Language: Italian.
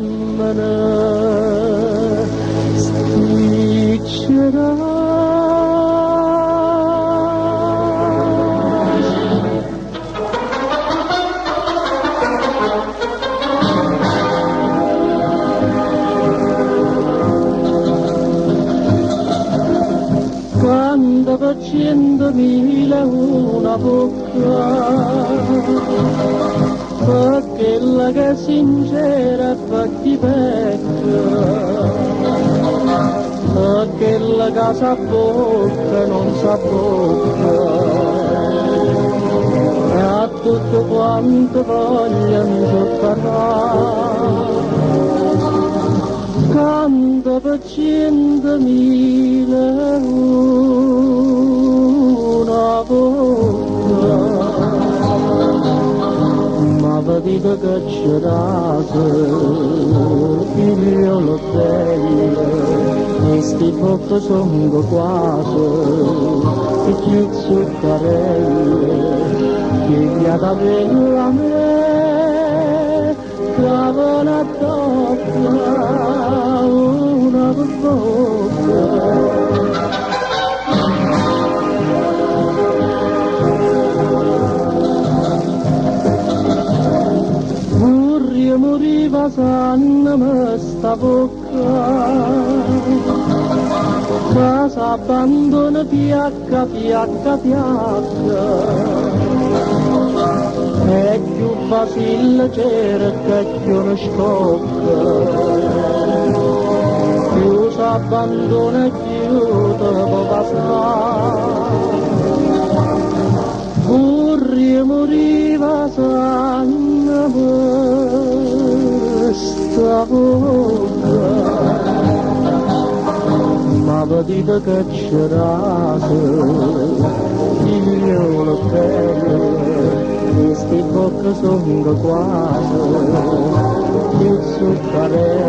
femmine sticcerà. Quando per 100.000 una bocca, per quella che è sincera e per chi pecca, per quella che sa bocca non sa bocca, e a tutto quanto vogliono sotterrare. Canto per 100.000 una bocca, ma vedete che c'è raso, figliolo bello, questi bocche sono quasi, e più zuccarelle, che gli ha da bella a me, clava una doppia, una bocca. Moriva sanno sta bocca, ma s'abbandona piacca, piacca, piacca, e più Basile cerca e più ne scocca, più s'abbandona e più dopo basta. Moriva sanno sta bocca, ma vedete che c'è raso, figliolo bello, questi bocche sono quasi, più zuccarelle,